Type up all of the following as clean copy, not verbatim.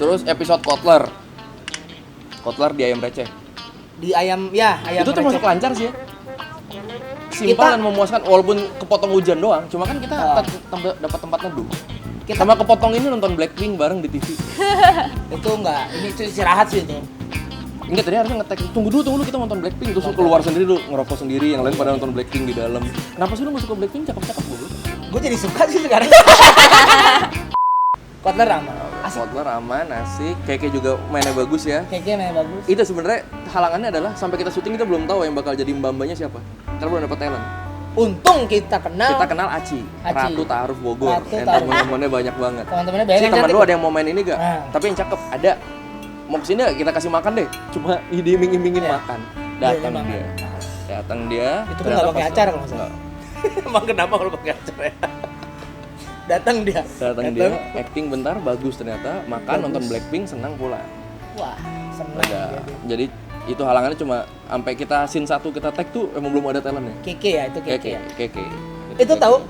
Terus episode Kotler di ayam receh. Di ayam Itu tuh masuk lancar sih ya. Simpel dan memuaskan walaupun kepotong hujan doang. Cuma kan kita dapat tempat neduh. Sama kepotong ini nonton Blackpink bareng di TV. Itu enggak, ini istirahat sih itu. Enggak, tadi harusnya nge-tag. Tunggu dulu kita nonton Blackpink terus keluar sendiri dulu, ngerokok sendiri, yang lain pada nonton Blackpink di dalam. Kenapa sih lu enggak suka Blackpink? Cakep-cakep dulu. Gue jadi suka sih sekarang. Kotler aman. Kotler aman, asik. Keke juga mainnya bagus ya. Keke mainnya bagus. Itu sebenarnya halangannya adalah sampai kita syuting kita belum tahu yang bakal jadi mbak-mbaknya siapa. Karena belum dapat talent. Untung kita kenal Aci. Ratu Ta'aruf Bogor. Ratu teman-temannya banyak banget. Teman-temannya banyak. Si teman lu ada yang mau main ini gak? Tapi yang cakep ada. Mau kesini kita kasih makan deh. Cuma diiming-imingin makan. Datang dia. Itu kan nggak pakai acar kalau nggak salah. Emang kenapa kalau pakai acar ya? Datang dia, acting bentar bagus ternyata, makan nonton Blackpink senang pulang. Wah, senang. Jadi itu halangannya cuma sampai kita scene 1 kita tag tuh emang belum ada talentnya. Keke ya, itu Keke. Keke. Itu tahu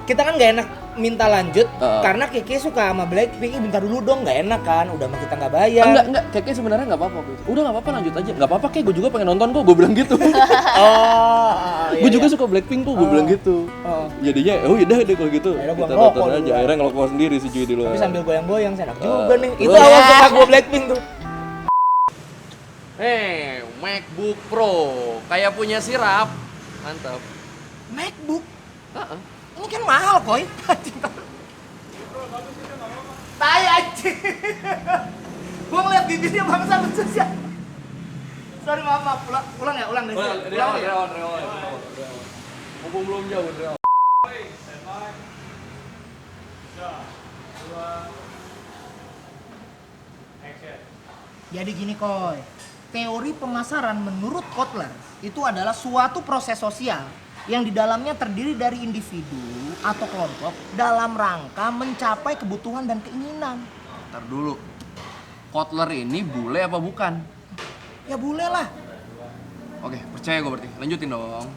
kita kan nggak enak minta lanjut karena Keke suka sama Blackpink. Bentar dulu dong, nggak enak kan, udah mah kita nggak bayar. Enggak, Keke sebenarnya nggak apa-apa. Udah nggak apa-apa lanjut aja. Nggak apa-apa Keke, gue juga pengen nonton kok, gue bilang gitu. Gue juga suka Blackpink kok, gue bilang gitu. Jadinya, yaudah deh kalau gitu. Kita nonton aja. Akhirnya ngelokok sendiri si Jui di luar. Tapi sambil goyang-goyang, enak juga nih. Itu awal suka gue Blackpink tuh. MacBook Pro kayak punya sirap, mantap. MacBook? Ini kan mahal, Koy. Tai anjing. Gua ngeliat bibirnya bangsa lucu sih. Sorry, maaf. Ulang ya. Ulang. Mumpung belum jauh, Jadi gini, Koy. Teori pemasaran menurut Kotler itu adalah suatu proses sosial yang di dalamnya terdiri dari individu atau kelompok dalam rangka mencapai kebutuhan dan keinginan. Ntar dulu, Kotler ini bule apa bukan? Ya bule lah. Oke, percaya gue berarti. Lanjutin dong.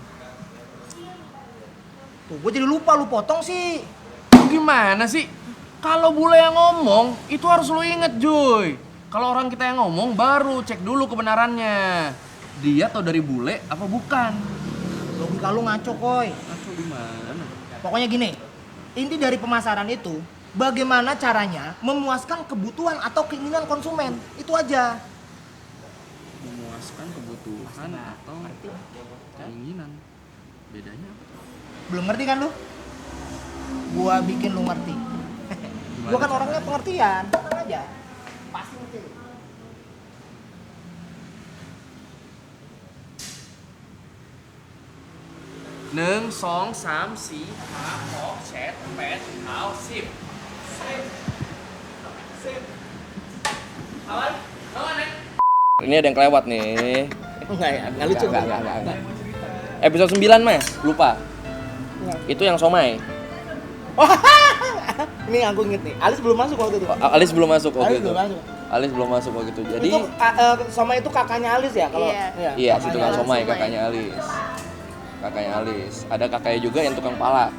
Tuh, gue jadi lupa, lu potong sih. Gimana sih? Kalau bule yang ngomong, itu harus lu inget, Joy. Kalau orang kita yang ngomong, baru cek dulu kebenarannya. Dia tau dari bule apa bukan? Logika lu ngaco, Koy. Ngaco gimana? Pokoknya gini, inti dari pemasaran itu bagaimana caranya memuaskan kebutuhan atau keinginan konsumen. Itu aja. Memuaskan kebutuhan atau keinginan. Bedanya apa? Belum ngerti kan lu? Gua bikin lu ngerti. Gua kan orangnya pengertian, tenang aja. Pasti ngerti lu. Neng, song, sam, si, ha, ho, chat, pet, hao, sip. Sip. Aman? Aman, Neng? Ini ada yang kelewat nih. Enggak ya, enggak lucu. Enggak. Episode 9, Mas. Lupa. Itu yang somai. Ini aku inget nih. Alis belum masuk waktu itu. Alis belum masuk waktu itu. Alis belum masuk waktu itu. Jadi itu somai itu kakaknya Alis ya kalau iya, si tukang somai kakaknya Alis. Ada kakaknya juga yang tukang pala.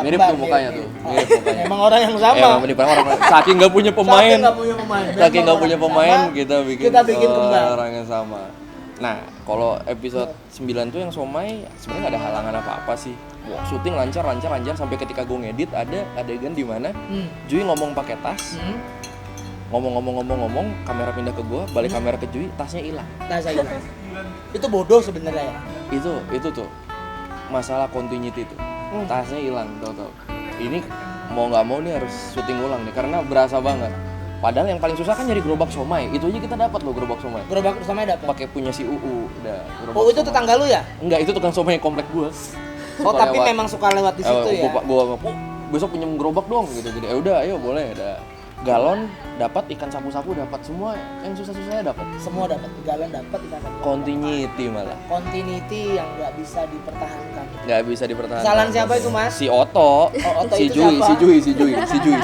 Mirip tuh mukanya tuh. Mirip mukanya. Emang orang yang sama. Saking nggak punya pemain. Saking nggak punya pemain, kita bikin orang yang sama. Nah, kalau episode 9 tuh yang somai sebenarnya nggak ada halangan apa-apa sih. Wah, syuting lancar sampai ketika gue ngedit ada adegan di mana Jui ngomong pakai tas. Ngomong, kamera pindah ke gue, balik kamera ke Jui, tasnya hilang. Itu bodoh sebenarnya ya. Itu tuh masalah continuity tuh. Tasnya hilang, tau. Ini mau nggak mau nih harus syuting ulang nih karena berasa banget. Padahal yang paling susah kan nyari gerobak somai. Itu aja kita dapat loh gerobak somai. Gerobak somai dapat. Pakai punya si UU. Udah. Itu tetangga lu ya? Enggak, itu tukang somai komplek gua. Tapi memang suka lewat di situ ya. Gua besok pinjam gerobak dong gitu. Jadi udah, ayo boleh. Ada galon dapat, ikan sapu-sapu dapat, semua yang susah-susahnya dapat. Semua dapat, galon dapat, ikan sapu. Continuity malah. Continuity yang nggak bisa dipertahankan. Nggak bisa dipertahankan. Kesalahan siapa itu, Mas? Si Oto. Oto si itu Jui, siapa? si Jui.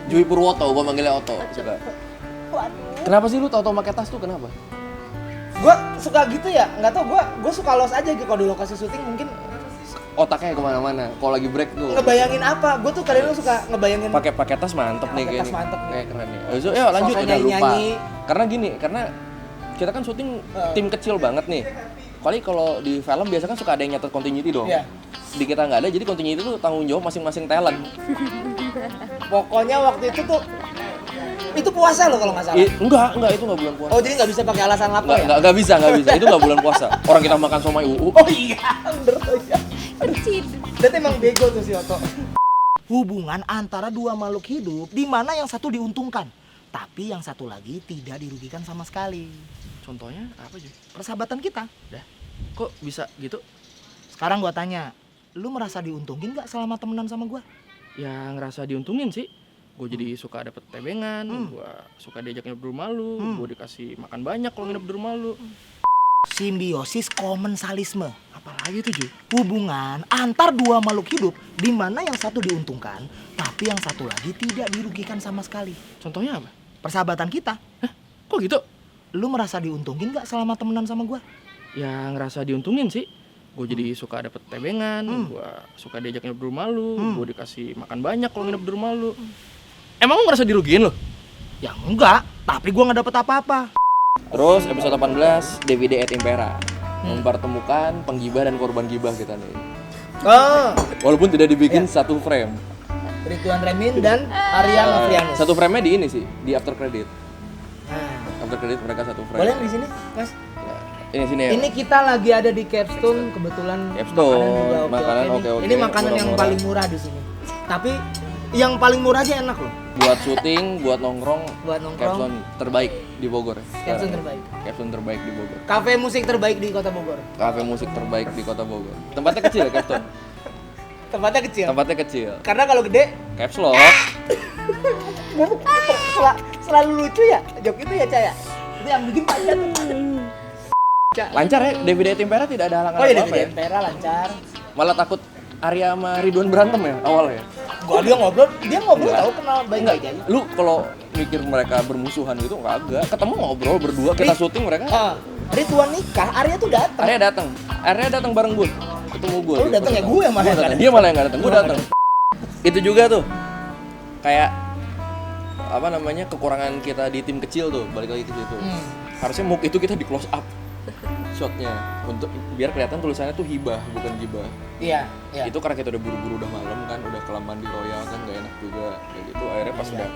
Jui Purwoto, gua manggilnya Oto. Suka. Kenapa sih lu tau pakai tas tuh kenapa? Gua suka gitu ya, nggak tau. Gua suka los aja gitu kalau di lokasi syuting mungkin otaknya kemana-mana. Kalau lagi break tuh. Ngebayangin apa? Gue tuh kadang suka ngebayangin Pakai tas mantep nih pakai kayak tas nih. mantep nih. Kayak keren nih. Abis itu, lanjut Sosok udah lupa. nyanyi-nyanyi. Karena kita kan syuting tim kecil banget nih. Kali kalau di film biasa kan suka ada yang nyatet continuity dong. Iya. Di kita nggak ada, jadi continuity itu tanggung jawab masing-masing talent. Pokoknya waktu itu puasa loh kalau nggak salah. Enggak, itu nggak bulan puasa. Oh jadi nggak bisa pakai alasan lapar ya? Nggak bisa. Itu nggak bulan puasa. Orang kita makan somai UU. Oh iya, bener tuh ya. Kecil. Berarti emang bego tuh si Oto. Hubungan antara dua makhluk hidup di mana yang satu diuntungkan, tapi yang satu lagi tidak dirugikan sama sekali. Contohnya apa aja? Persahabatan kita. Dah. Kok bisa gitu? Sekarang gua tanya, lu merasa diuntungin nggak selama temenan sama gua? Ya ngerasa diuntungin sih. Gue jadi suka dapet tebengan, gue suka diajak nginep di rumah lu, gue dikasih makan banyak kalau nginep di rumah lu. Simbiosis komensalisme. Apalagi tuh, Ju? Hubungan antar dua makhluk hidup di mana yang satu diuntungkan, tapi yang satu lagi tidak dirugikan sama sekali. Contohnya apa? Persahabatan kita. Hah? Kok gitu? Lu merasa diuntungin nggak selama temenan sama gua? Ya ngerasa diuntungin sih. Gue jadi suka dapet tebengan, gue suka diajak nginep di rumah lu, gue dikasih makan banyak kalau nginep di rumah lu. Emang lu ngerasa dirugiin lo? Ya enggak, tapi gua nggak dapet apa-apa. Terus episode 18, DVD et Impera. Mempertemukan penggibah dan korban gibah kita nih. Oh, Walaupun tidak dibikin satu frame. Ridwan Remin dan Arya Novrianus. Satu frame-nya di ini sih, di after credit. Nah, After credit mereka satu frame. boleh di sini, Mas? Ya, sini ya. Ini kita lagi ada di Capstone, kebetulan Capstone, makanan juga makanan nih. oke-oke, Ini makanan yang murah-murah. paling murah di sini. Tapi yang paling murah aja enak loh. Buat syuting, buat nongkrong, Buat nongkrong. Capstone terbaik di Bogor. Capstone terbaik. Capstone terbaik di Bogor. Kafe musik terbaik di Kota Bogor. Kafe musik terbaik di Kota Bogor. Tempatnya kecil ya, Capstone. Tempatnya kecil. Tempatnya kecil. Karena kalau gede, Caps lock. selalu lucu ya. Jok itu ya, Caya. Itu yang bikin panjang. Lancar ya, DVD et Impera tidak ada halangan Oh iya, apa-apa di ya. Empera lancar. Malah takut Arya sama Ridwan berantem ya awalnya. Dia ngobrol tahu kenal baik-baik aja. Lu kalau mikir mereka bermusuhan gitu enggak. Ketemu ngobrol berdua, kita syuting mereka. Ridwan nikah, Arya tuh datang. Arya datang bareng gue. Ketemu gue. Oh, lu datang ya, gue yang malah datang. nggak Dia malah yang enggak datang, gue datang. Itu juga tuh. Kayak apa namanya? Kekurangan kita di tim kecil tuh, balik lagi ke situ. Harusnya mock itu kita di close up shotnya untuk biar kelihatan tulisannya tuh hibah bukan gibah. Iya. Itu karena kita udah buru-buru udah malam kan, udah kelamaan di Royal kan gak enak juga kayak gitu. Akhirnya pas udah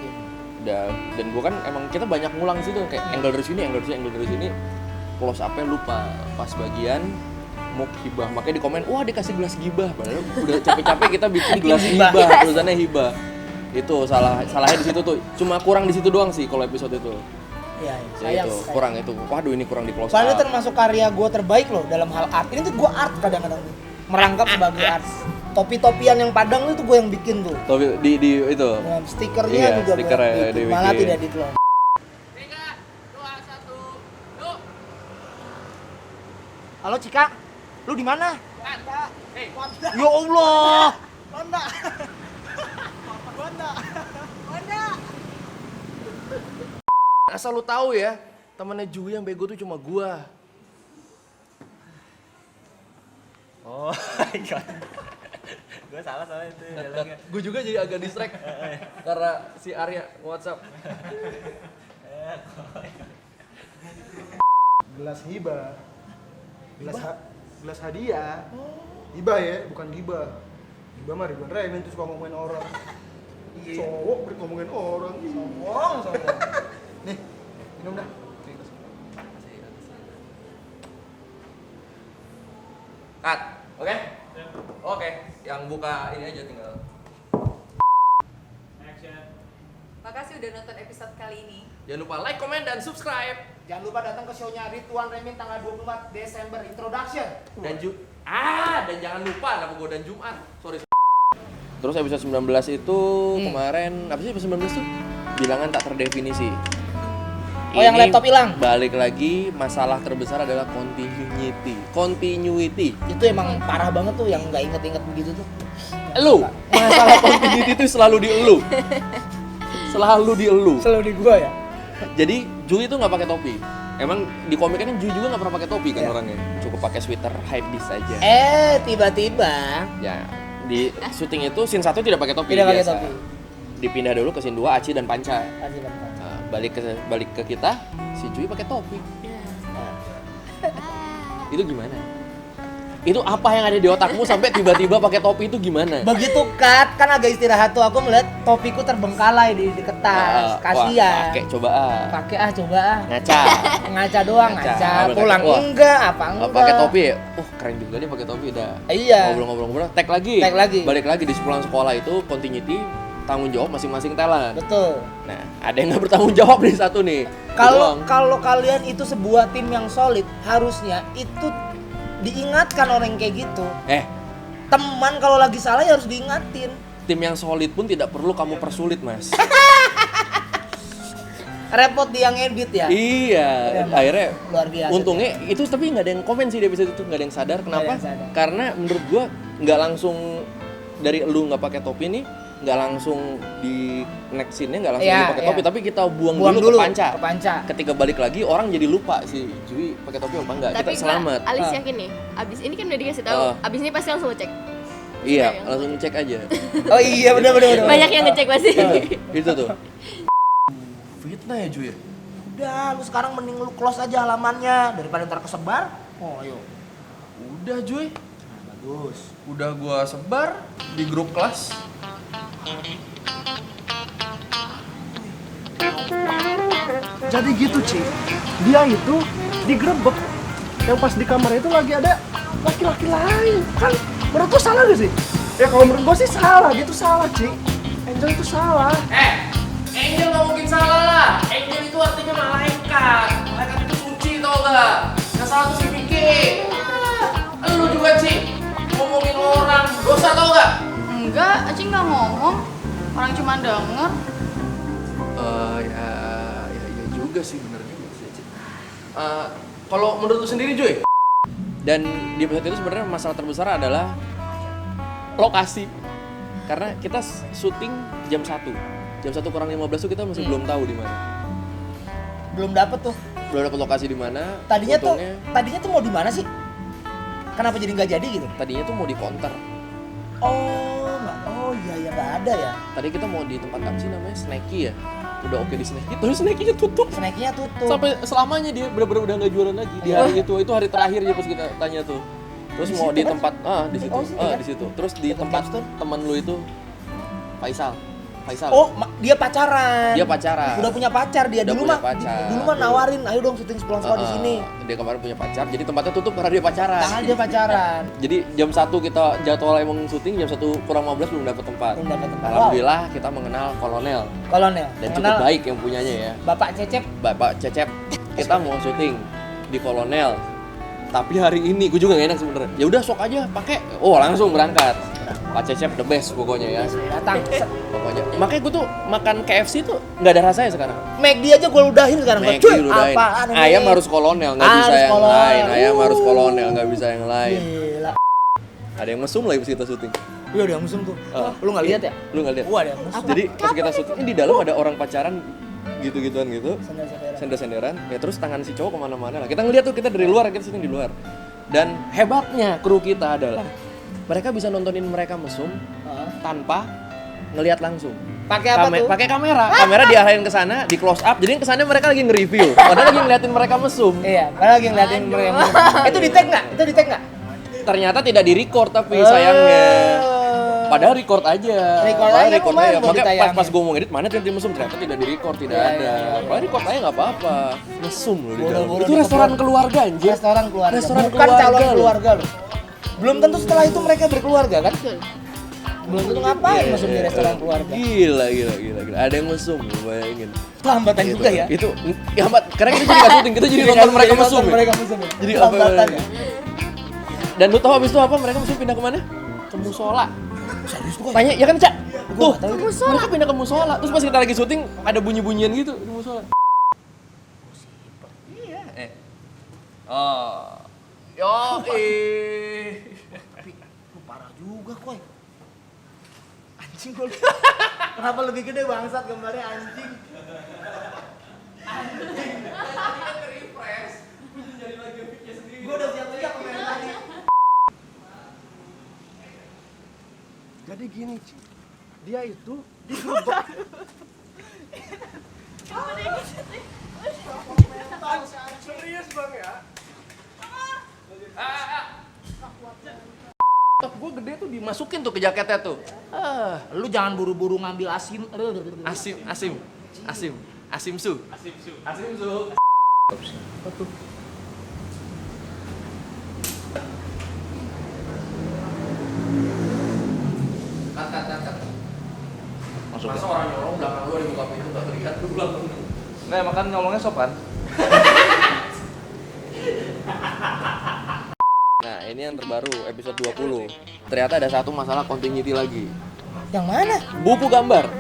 dan gua kan emang kita banyak ngulang situ kayak angle dari sini close up-nya lupa pas bagian mock hibah, makanya di komen wah dikasih gelas gibah padahal udah capek-capek kita bikin gelas hibah, tulisannya hibah. Itu salahnya di situ tuh, cuma kurang di situ doang sih kalau episode itu. Iya, Ya itu kurang itu. Waduh ini kurang di close Padahal up. termasuk karya gue terbaik loh dalam hal art. Ini tuh gue art kadang-kadang nih. Merangkap sebagai art. Topi-topian yang Padang itu gue yang bikin tuh. Tapi di itu. Dan stikernya Iya, juga gue stikernya yang bikin. dibikin. Malah tidak di-clone. 3, 2, 1, yuk. Halo Cika, lu di mana? Ya Allah. Honda. Asal lu tahu ya, temennya Jui yang bego tuh cuma gua. Oh, gue salah soalnya itu dialognya. Gue juga jadi agak distract karena si Arya WhatsApp. Gelas hibah. Gelas hadiah. Hibah ya, bukan gibah. Gibah mah Ridwan Remin tuh suka ngomongin orang. Cowok ngomongin orang. Sombong. Nih, minum dah. Cut. Oke? Oke. Yang buka ini aja tinggal. Makasih udah nonton episode kali ini. Jangan lupa like, comment, dan subscribe. Jangan lupa datang ke show-nya Ridwan Remin tanggal 24 Desember Introduction. Dan dan jangan lupa nama gue dan Jumat. Sorry. Terus episode 19 itu kemarin apa sih episode 19 tuh? Bilangan tak terdefinisi. Oh, yang laptop hilang. Balik lagi, masalah terbesar adalah continuity. Itu emang parah banget tuh yang nggak inget-inget begitu tuh. Elu, masalah continuity itu selalu di elu. Selalu di elu. Selalu di gua ya. Jadi Jui itu nggak pakai topi. Emang di komik kan Jui juga nggak pernah pakai topi kan orangnya. Cukup pakai sweater hypebeast aja. Tiba-tiba Ya di syuting itu scene 1 tidak pakai topi. tidak pakai biasa. topi. Dipindah dulu ke scene 2 Aci dan Panca. Kasih bantuan. Nah, balik ke kita si Jui pakai topi. Itu gimana? Itu apa yang ada di otakmu sampai tiba-tiba pakai topi itu gimana? Begitu cut kan agak istirahat tuh aku melihat topiku terbengkalai di kertas. Kasihan. Pakai coba Coba ah. ngaca Doang, Ngaca. ngaca. Ambil Pulang ngaca. Wah. enggak, enggak. Pakai topi ya? Keren juga nih pakai topi dah. Iya. Ngobrol-ngobrol, tag lagi. Balik lagi di pulang sekolah itu continuity tanggung jawab masing-masing talent. Betul. Nah, ada yang nggak bertanggung jawab nih satu nih. Kalau kalian itu sebuah tim yang solid, harusnya itu diingatkan orang yang kayak gitu. Teman kalau lagi salah ya harus diingatin. Tim yang solid pun tidak perlu kamu persulit, Mas. Repot dia ngedit ya. Iya, akhirnya luar biasa. untungnya itu tapi nggak ada yang komen sih di episode itu, nggak ada yang sadar kenapa? Karena menurut gua nggak langsung dari lu nggak pakai topi nih, nggak langsung di next scene-nya nggak langsung pakai topi, tapi kita buang dulu ke panca. Ketika balik lagi orang jadi lupa si Jui pakai topi apa enggak. Tapi kita selamat. Alis yakin nih, abis ini kan udah dikasih tahu, abis ini pasti langsung ngecek. Iya, langsung ngecek aja. Oh iya benar. Banyak yang ngecek pasti. Itu tuh. Fitnah ya Jui. Udah, lu sekarang mending lu close aja halamannya daripada ntar kesebar. Oh, ayo. Udah Jui. Bagus. Udah gua sebar di grup kelas. Jadi gitu Ci, dia itu digerebek. Yang pas di kamar itu lagi ada laki-laki lain. Kan menurut lu salah gak sih? Ya kalau menurut gua sih salah, dia tuh salah Ci. Angel itu salah. Angel nggak mungkin salah lah. Angel itu artinya malaikat. Malaikat itu suci tau gak? Yang salah tuh si Vicky. Lu juga Ci, ngomongin orang dosa tau gak? Enggak, Aci nggak ngomong. Orang cuma denger. Ya iya juga sih, bener juga sih Ci. Kalau menurut lu sendiri Joy? Dan di episode itu sebenarnya masalah terbesar adalah lokasi. Karena kita syuting jam 1. Jam 1 kurang 15 tuh kita masih belum tahu di mana. Belum dapet tuh. Belum dapet lokasi di mana. Tadinya tuh mau di mana sih? Kenapa jadi nggak jadi gitu? Tadinya tuh mau di counter. Oh iya nggak ada ya. Tadi kita mau di tempat apa sih namanya? Snacky ya. Udah oke di Snacky, terus Snacky-nya tutup. Snacky-nya tutup. Sampai selamanya dia bener-bener udah nggak jualan lagi di hari itu. Itu hari terakhir ya pas kita tanya tuh. Terus Di mau situ di kan? tempat di situ. Oh, situ kan? Di situ. Terus di tempat teman lu itu Faisal. Oh, dia pacaran. Dia pacaran. Udah punya pacar dia. Udah Dulu punya mah pacar. dulu mah nawarin, ayo dong syuting sepulang-sepulang di sini. Dia kemarin punya pacar, jadi tempatnya tutup karena dia pacaran. Karena dia pacaran. Jadi jam 1 kita jadwal emang syuting, jam 1 kurang 15 belum dapat tempat. Alhamdulillah kita mengenal Kolonel. Dan cukup baik yang punyanya ya. Bapak Cecep. Kita mau syuting di Kolonel. Tapi hari ini gue juga gak enak sebenarnya. Ya udah sok aja pakai. Oh, langsung berangkat. Pak Cecep the best pokoknya ya. Datang. Pokoknya. Makanya gue tuh makan KFC tuh nggak ada rasanya sekarang. McD aja gue ludahin sekarang. Cuy, apaan ini? Ayam harus Kolonel, nggak bisa yang lain. Ayam harus Kolonel, nggak bisa yang lain. Gila. Ada yang mesum lagi pas kita syuting. Iya udah musim tuh. Lu nggak lihat ya? Lu nggak lihat? Wah, ada musim. Jadi pas kita syuting di dalam ada orang pacaran gitu-gituan gitu. Sender-senderan. Ya terus tangan si cowok kemana-mana lah. Kita ngeliat tuh, kita dari luar, kita syuting di luar. Dan hebatnya kru kita adalah mereka bisa nontonin mereka mesum tanpa ngelihat langsung. Pakai apa tuh? Pakai kamera. Kamera diarahin ke sana, di close up. Jadi kesannya mereka lagi nge-review. Padahal lagi ngeliatin mereka mesum. Iya, padahal lagi ngeliatin mereka mesum. Itu di tag nggak? Ternyata tidak di-record tapi sayangnya. Padahal record aja. Record aja. Makanya pas gue mau edit mana tim mesum ternyata tidak di-record, tidak ada. Padahal record aja nggak apa-apa. Mesum loh di dalam. Itu restoran keluarga anjir. Restoran keluarga. Bukan calon keluarga loh. Belum tentu setelah itu mereka berkeluarga kan? Belum tentu ngapain mesum di restoran keluarga. Gila. Ada yang mesum, bayangin. Itu hambatan juga ya? Itu hambat. Karena kita jadi nggak syuting, kita jadi nonton mereka mesum. Jadi apa? Dan lu tahu habis itu apa? Mereka mesum pindah kemana? Ke musola. Serius tuh? Tanya, ya kan Cak? Tuh, musola. mereka pindah ke musola. Terus pas kita lagi syuting ada bunyi-bunyian gitu di musola. Iya. Tapi lu parah juga Koy. Anjing lu. Kenapa lebih gede bangsat gambarnya anjing? gini, Ci. Dia itu digerebek. Serius bang ya? Top gue gede tuh dimasukin tuh ke jaketnya tuh. Lu jangan buru-buru ngambil asim. Asim su. Kat. Masa orang nyolong belakang lu di buka pintu gak terlihat lu belakang. Nggak, emang kan ngomongnya sopan. Nah, ini yang terbaru episode 20. Ternyata ada satu masalah continuity lagi. Yang mana? Buku gambar.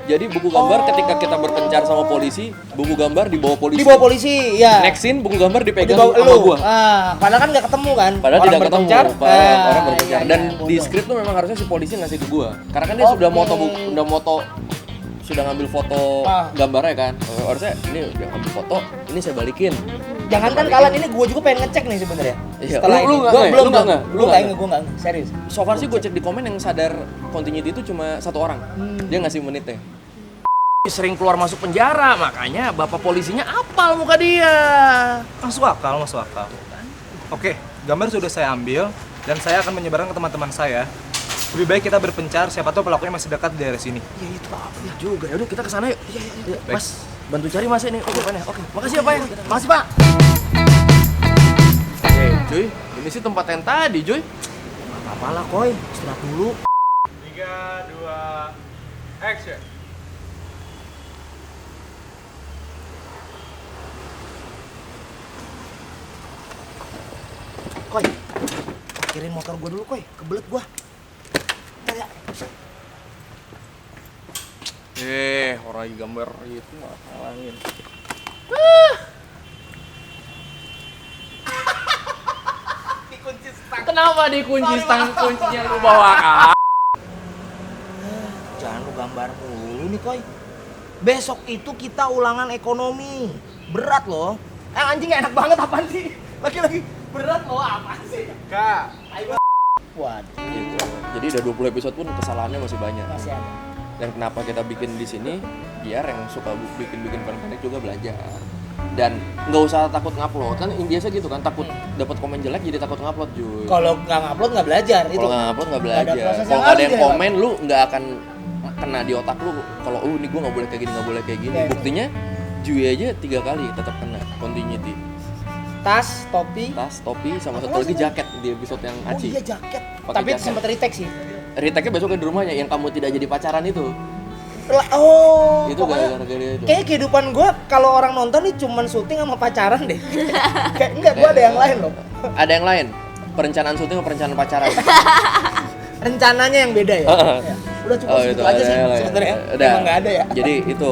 Jadi buku gambar ketika kita berpencar sama polisi, buku gambar dibawa polisi. Di bawah polisi, ya. Next scene buku gambar dipegang Dibawa sama lu. gua. Padahal kan nggak ketemu kan? Padahal Orang tidak ketemu, berpencar. orang berpencar. Dan di bodoh. skrip tuh memang harusnya si polisi ngasih ke gua. Karena kan dia sudah ngambil foto gambarnya kan. Harusnya ini dia ngambil foto, ini saya balikin. Jangan kan kalian ini gue juga pengen ngecek nih sebenarnya. Iya, Setelah lu ini. nggak Gua nge? belum Lu nggak nge? Lu gue nggak nggak serius. So far sih gue cek di komen yang sadar continuity itu cuma satu orang. Dia ngasih menitnya. Sering keluar masuk penjara, makanya bapak polisinya apal muka dia. Masuk akal. Oke, gambar sudah saya ambil dan saya akan menyebarkan ke teman-teman saya. Lebih baik kita berpencar, siapa tahu pelakunya masih dekat di daerah sini. Ya itu apa ya juga. Yaudah kita kesana yuk. Iya. Baik. Mas, bantu cari mas ini. Oke. Makasih ya Pak ya. Makasih Pak. Cuy, ini sih tempat yang tadi, cuy. Gak apa-apa lah Koy, istirahat dulu. 3, 2, action. Koy, parkirin motor gue dulu Koy, kebelet gue. Ya. Orang lagi gambar itu malah halangin. Kenapa dikunci stang kuncinya lu bawa Jangan lu gambar mulu nih Koy. Besok itu kita ulangan ekonomi. Berat loh. Anjing enak banget apaan sih? Lagi-lagi berat loh apaan sih? Kak. Waduh, gitu. Jadi udah 20 episode pun kesalahannya masih banyak. masih ada. Dan kenapa kita bikin di sini biar yang suka bikin film pendek juga belajar. Dan nggak usah takut ngupload, kan biasa gitu kan, takut dapat komen jelek jadi takut ngupload cuy. Kalau nggak ngupload nggak belajar itu. Kalau nggak upload nggak Nggak ada belajar. proses Kalau yang nggak ada harus yang dilewati. komen, lu nggak akan kena di otak lu. Kalau ini gue nggak boleh kayak gini, nggak boleh kayak gini. Ya, Buktinya Jui aja 3 kali tetap kena continuity. Tas, topi. Tas, topi, sama Apa satu lagi sih? jaket di episode yang Oh Aci. iya jaket. Pakai Tapi jaket. sempat retake sih. Retake-nya besoknya di rumahnya yang kamu tidak jadi pacaran itu. Oh, Itu pokoknya gara-gara dia itu. kayak kehidupan gue kalau orang nonton nih cuman syuting sama pacaran deh. Kayak enggak, gue ada yang lain loh. Ada yang lain. Perencanaan syuting atau perencanaan pacaran? Rencananya yang beda ya. Ya. Udah cukup segitu aja sih sebenarnya. Emang nggak ada ya. Jadi itu.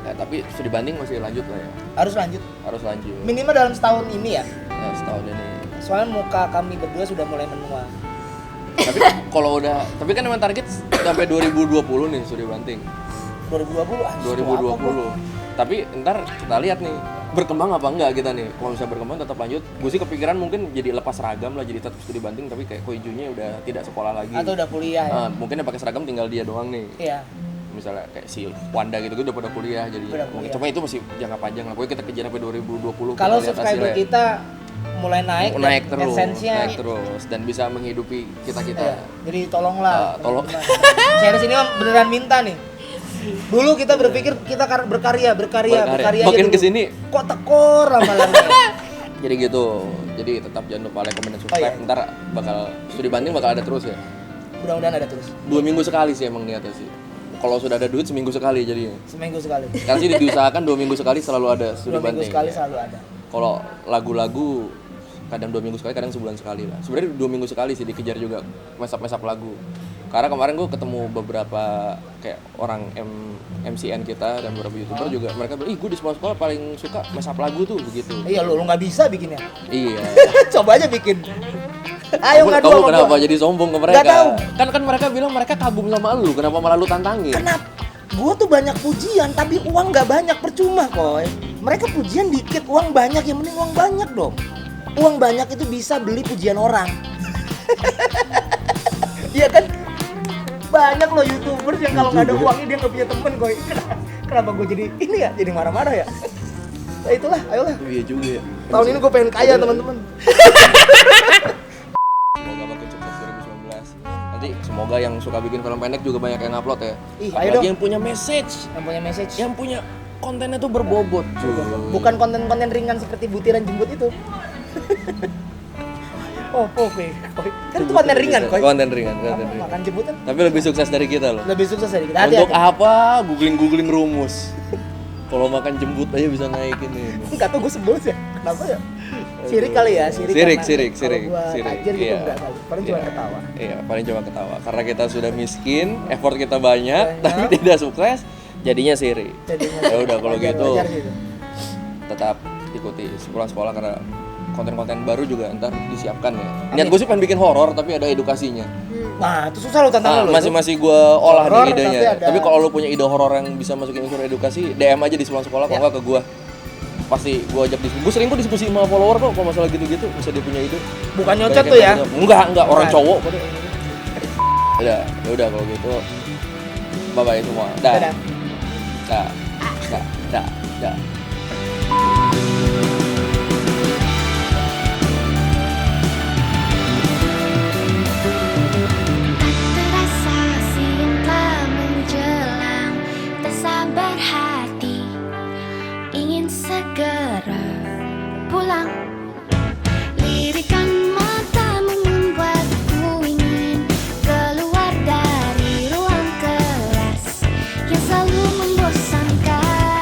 Ya, tapi studi banding masih lanjut lah ya. Harus lanjut. Harus lanjut. Minimal dalam setahun ini ya. Nah, setahun ini. Soalnya muka kami berdua sudah mulai menua. Tapi kalau udah, tapi kan emang target sampai 2020 nih studi banding. 2020 ah. 2020. Tapi ntar kita lihat nih berkembang apa enggak kita nih. Kalau misalnya berkembang tetap lanjut. Gue sih kepikiran mungkin jadi lepas seragam lah, jadi tetap studi banding tapi kayak Koijunya udah tidak sekolah lagi. Atau udah kuliah ya. Mungkin yang pakai seragam tinggal dia doang nih. Iya. Misalnya kayak si Wanda gitu udah pada kuliah jadi Udah mungkin kuliah. cuma itu masih jangka panjang lah. Pokoknya kita kejar sampai 2020. Kalau kita lihat subscriber hasilnya. kita mulai naik, naik dan terus, adsense-nya naik terus dan bisa menghidupi kita. Iya. Jadi tolonglah. Tolong. Saya sini beneran minta nih. Dulu kita berpikir kita berkarya. Makin aja dulu. kesini Kok tekor lama-lama. jadi gitu. Jadi tetap jangan lupa like, comment, dan subscribe. iya. Ntar bakal studi banding bakal ada terus ya. Mudah-mudahan ada terus. 2 minggu sekali sih emang niatnya sih. Kalau sudah ada duit seminggu sekali jadinya. Seminggu sekali. Karena sih diusahakan 2 minggu sekali selalu ada studi 2 minggu banding. sekali selalu ada. Kalau lagu-lagu kadang 2 minggu sekali, kadang sebulan sekali lah. Sebenarnya 2 minggu sekali sih dikejar juga mesap-mesap lagu. Karena kemarin gue ketemu beberapa kayak orang MCN kita dan beberapa YouTuber juga, mereka bilang, ih gue di sekolah paling suka mesap lagu tuh begitu. Iya lu nggak bisa bikinnya. Iya. Coba aja bikin. Ayo ngadu Kamu sama kenapa gua. jadi sombong ke mereka? Nggak tahu. Kan mereka bilang mereka kagum sama lu, kenapa malah lu tantangin? Kenapa? Gua tuh banyak pujian tapi uang nggak banyak, percuma Koy. Mereka pujian dikit, uang banyak, yang penting uang banyak dong. Uang banyak itu bisa beli pujian orang. Iya kan? Banyak loh YouTubers yang kalau nggak ada uangnya dia nggak punya temen koi. Kenapa gue jadi ini ya? Jadi marah-marah ya? Ya itulah, ayolah. Iya juga ya. Tahun ini gue pengen kaya teman-teman. Semoga makin sukses 2019. Nanti semoga yang suka bikin film pendek juga banyak yang upload ya. Ih, ayo Apalagi dong. yang punya message, Yang punya message. yang punya kontennya tuh berbobot. Cuy. Bukan konten-konten ringan seperti butiran jembut itu. Oh, oke. Kan itu konten ringan, koi. Konten ringan, konten ringan. Makan jembut kan Tapi lebih sukses dari kita loh. lebih sukses dari kita. Untuk Hati-hati. apa? Googling rumus. Kalau makan jembut aja bisa naikin ini. Enggak tahu gue sebel sih. Kenapa ya? Sirik kali ya, sirik. Sirik, karena sirik, kalau sirik, gua sirik. tajir gitu Iya. enggak kali. Paling cuma Iya. ketawa. Iya, paling cuma ketawa. Karena kita sudah miskin, effort kita banyak, tapi tidak sukses, jadinya sirik. Jadinya Ya udah kalau wajar- gitu wajar gitu. tetap ikuti pulang sekolah karena konten-konten baru juga ntar disiapkan ya. Niat gue sih pengen bikin horor tapi ada edukasinya. Nah, itu susah lo tantangan lo. Masih gue olah Horor, nih idenya. tapi ada- Tapi kalau lo punya ide horor yang bisa masukin unsur edukasi, DM aja di pulang sekolah, kalau nggak ke gue. Pasti gue ajak diskusi. Gue sering kok diskusi sama follower kok kalau masalah gitu-gitu, bisa dia punya ide. Bukan nyocot Banyak tuh yang ya. Enggak, orang Bukan. cowok. Ya udah kalau gitu. Bye bye semua. Dah. Dadah. Dah. Dah. Dah. Dah. Terasa siang telah menjelang, tak sabar hati ingin segera pulang. Lirikan